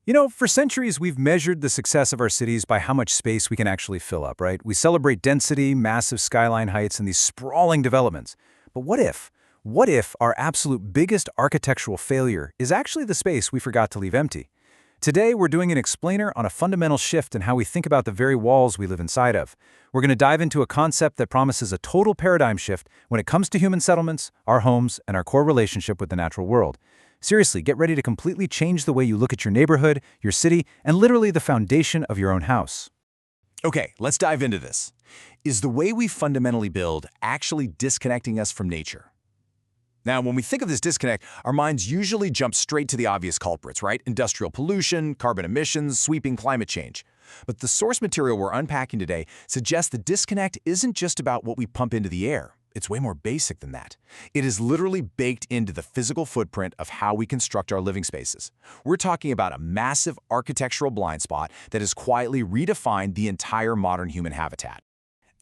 For centuries, we've measured the success of our cities by how much space we can actually fill up, right? We celebrate density, massive skyline heights, and these sprawling developments. But what if? What if our absolute biggest architectural failure is actually the space we forgot to leave empty? Today, we're doing an explainer on a fundamental shift in how we think about the very walls we live inside of. We're going to dive into a concept that promises a total paradigm shift when it comes to human settlements, our homes, and our core relationship with the natural world. Seriously, get ready to completely change the way you look at your neighborhood, your city, and literally the foundation of your own house. Okay, let's dive into this. Is the way we fundamentally build actually disconnecting us from nature? Now, when we think of this disconnect, our minds usually jump straight to the obvious culprits, right? Industrial pollution, carbon emissions, sweeping climate change. But the source material we're unpacking today suggests the disconnect isn't just about what we pump into the air. It's way more basic than that. It is literally baked into the physical footprint of how we construct our living spaces. We're talking about a massive architectural blind spot that has quietly redefined the entire modern human habitat.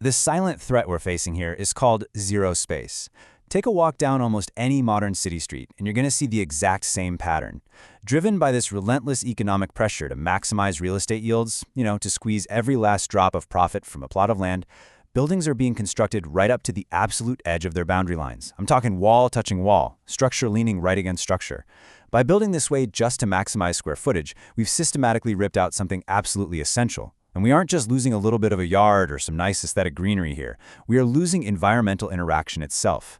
The silent threat we're facing here is called zero space. Take a walk down almost any modern city street, and you're going to see the exact same pattern. Driven by this relentless economic pressure to maximize real estate yields, to squeeze every last drop of profit from a plot of land, buildings are being constructed right up to the absolute edge of their boundary lines. I'm talking wall touching wall, structure leaning right against structure. By building this way just to maximize square footage, we've systematically ripped out something absolutely essential. And we aren't just losing a little bit of a yard or some nice aesthetic greenery here. We are losing environmental interaction itself.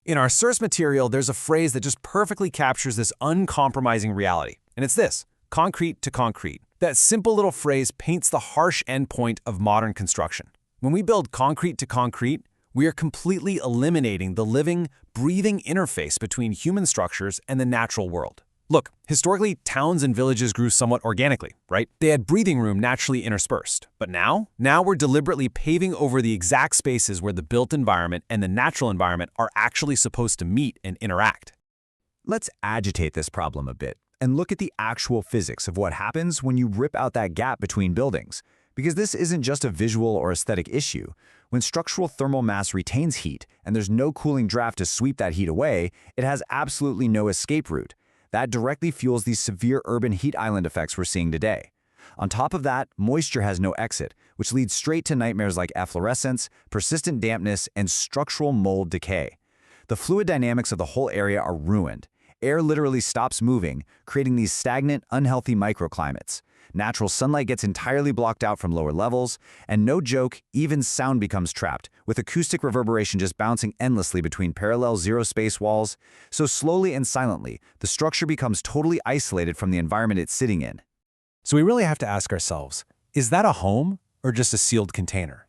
In our source material, there's a phrase that just perfectly captures this uncompromising reality. And it's this: concrete to concrete. That simple little phrase paints the harsh endpoint of modern construction. When we build concrete to concrete, we are completely eliminating the living, breathing interface between human structures and the natural world. Look, historically, towns and villages grew somewhat organically, right? They had breathing room naturally interspersed. But now we're deliberately paving over the exact spaces where the built environment and the natural environment are actually supposed to meet and interact. Let's agitate this problem a bit and look at the actual physics of what happens when you rip out that gap between buildings. Because this isn't just a visual or aesthetic issue. When structural thermal mass retains heat and there's no cooling draft to sweep that heat away, it has absolutely no escape route. That directly fuels these severe urban heat island effects we're seeing today. On top of that, moisture has no exit, which leads straight to nightmares like efflorescence, persistent dampness, and structural mold decay. The fluid dynamics of the whole area are ruined. Air literally stops moving, creating these stagnant, unhealthy microclimates. Natural sunlight gets entirely blocked out from lower levels, and no joke, even sound becomes trapped, with acoustic reverberation just bouncing endlessly between parallel zero-space walls. So slowly and silently, the structure becomes totally isolated from the environment it's sitting in. So we really have to ask ourselves, is that a home or just a sealed container?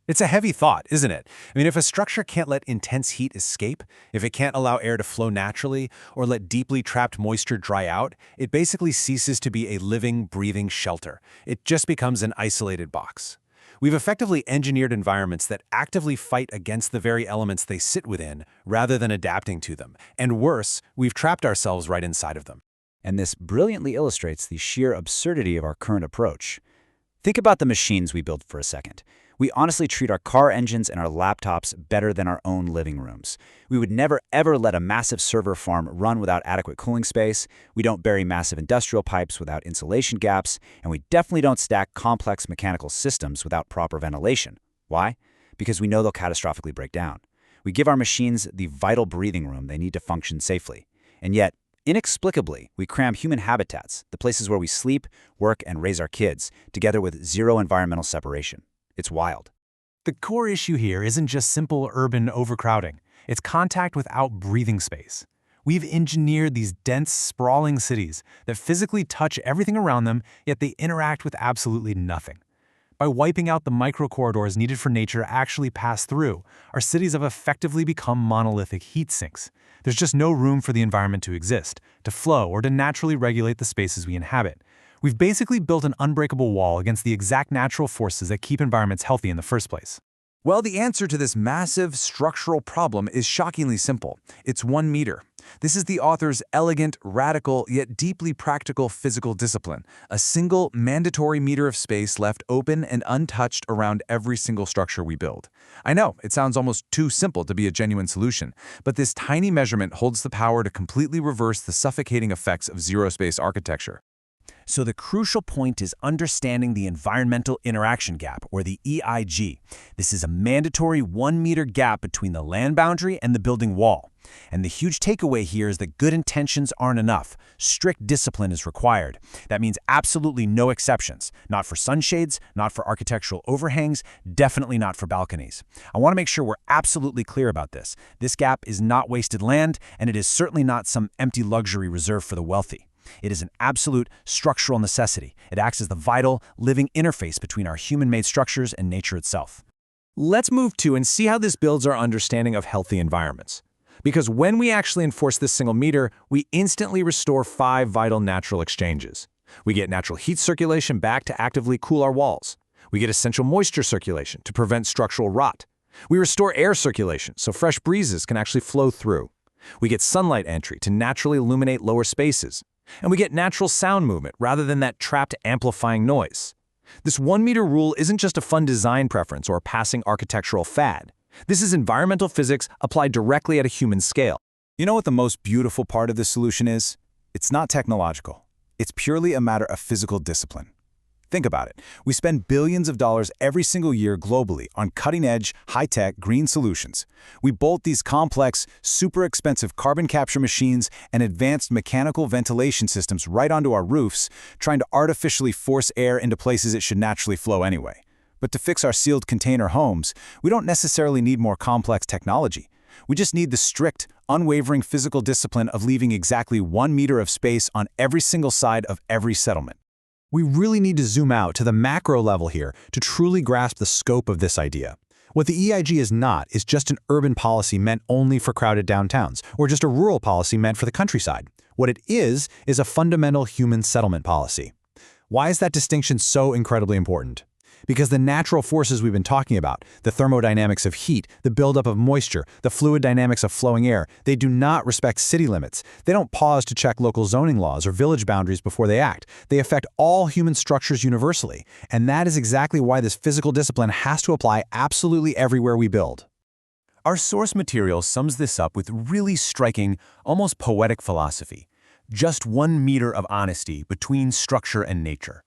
It's a heavy thought, isn't it? If a structure can't let intense heat escape, if it can't allow air to flow naturally, or let deeply trapped moisture dry out, it basically ceases to be a living, breathing shelter. It just becomes an isolated box. We've effectively engineered environments that actively fight against the very elements they sit within, rather than adapting to them. And worse, we've trapped ourselves right inside of them. And this brilliantly illustrates the sheer absurdity of our current approach. Think about the machines we build for a second. We honestly treat our car engines and our laptops better than our own living rooms. We would never ever let a massive server farm run without adequate cooling space. We don't bury massive industrial pipes without insulation gaps. And we definitely don't stack complex mechanical systems without proper ventilation. Why? Because we know they'll catastrophically break down. We give our machines the vital breathing room they need to function safely. And yet, inexplicably, we cram human habitats, the places where we sleep, work, and raise our kids, together with zero environmental separation. It's wild. The core issue here isn't just simple urban overcrowding. It's contact without breathing space. We've engineered these dense, sprawling cities that physically touch everything around them, yet they interact with absolutely nothing. By wiping out the microcorridors needed for nature to actually pass through, our cities have effectively become monolithic heat sinks. There's just no room for the environment to exist, to flow, or to naturally regulate the spaces we inhabit. We've basically built an unbreakable wall against the exact natural forces that keep environments healthy in the first place. Well, the answer to this massive structural problem is shockingly simple. It's 1 meter. This is the author's elegant, radical, yet deeply practical physical discipline. A single, mandatory meter of space left open and untouched around every single structure we build. I know, it sounds almost too simple to be a genuine solution, but this tiny measurement holds the power to completely reverse the suffocating effects of zero-space architecture. So the crucial point is understanding the environmental interaction gap, or the EIG. This is a mandatory 1-meter gap between the land boundary and the building wall. And the huge takeaway here is that good intentions aren't enough. Strict discipline is required. That means absolutely no exceptions. Not for sunshades, not for architectural overhangs, definitely not for balconies. I want to make sure we're absolutely clear about this. This gap is not wasted land, and it is certainly not some empty luxury reserved for the wealthy. It is an absolute structural necessity. It acts as the vital, living interface between our human-made structures and nature itself. Let's move to and see how this builds our understanding of healthy environments. Because when we actually enforce this single meter, we instantly restore 5 vital natural exchanges. We get natural heat circulation back to actively cool our walls. We get essential moisture circulation to prevent structural rot. We restore air circulation so fresh breezes can actually flow through. We get sunlight entry to naturally illuminate lower spaces. And we get natural sound movement rather than that trapped amplifying noise. This 1-meter rule isn't just a fun design preference or a passing architectural fad. This is environmental physics applied directly at a human scale. You know what the most beautiful part of this solution is? It's not technological. It's purely a matter of physical discipline. Think about it. We spend billions of dollars every single year globally on cutting-edge, high-tech green solutions. We bolt these complex, super expensive carbon capture machines and advanced mechanical ventilation systems right onto our roofs, trying to artificially force air into places it should naturally flow anyway. But to fix our sealed container homes, we don't necessarily need more complex technology. We just need the strict, unwavering physical discipline of leaving exactly 1 meter of space on every single side of every settlement. We really need to zoom out to the macro level here to truly grasp the scope of this idea. What the EIG is not is just an urban policy meant only for crowded downtowns, or just a rural policy meant for the countryside. What it is a fundamental human settlement policy. Why is that distinction so incredibly important? Because the natural forces we've been talking about, the thermodynamics of heat, the buildup of moisture, the fluid dynamics of flowing air, they do not respect city limits. They don't pause to check local zoning laws or village boundaries before they act. They affect all human structures universally. And that is exactly why this physical discipline has to apply absolutely everywhere we build. Our source material sums this up with really striking, almost poetic philosophy. Just 1 meter of honesty between structure and nature.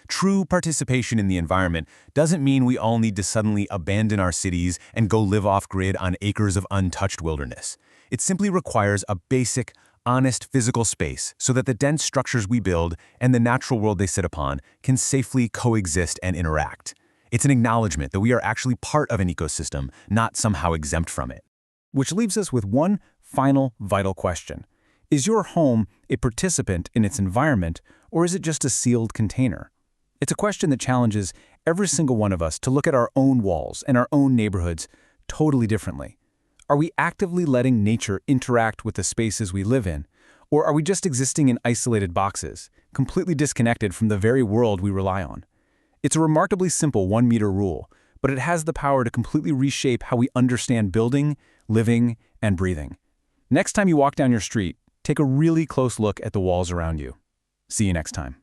True participation in the environment doesn't mean we all need to suddenly abandon our cities and go live off-grid on acres of untouched wilderness. It simply requires a basic, honest physical space so that the dense structures we build and the natural world they sit upon can safely coexist and interact. It's an acknowledgement that we are actually part of an ecosystem, not somehow exempt from it. Which leaves us with one final vital question. Is your home a participant in its environment, or is it just a sealed container? It's a question that challenges every single one of us to look at our own walls and our own neighborhoods totally differently. Are we actively letting nature interact with the spaces we live in, or are we just existing in isolated boxes, completely disconnected from the very world we rely on? It's a remarkably simple 1 meter rule, but it has the power to completely reshape how we understand building, living, and breathing. Next time you walk down your street, take a really close look at the walls around you. See you next time.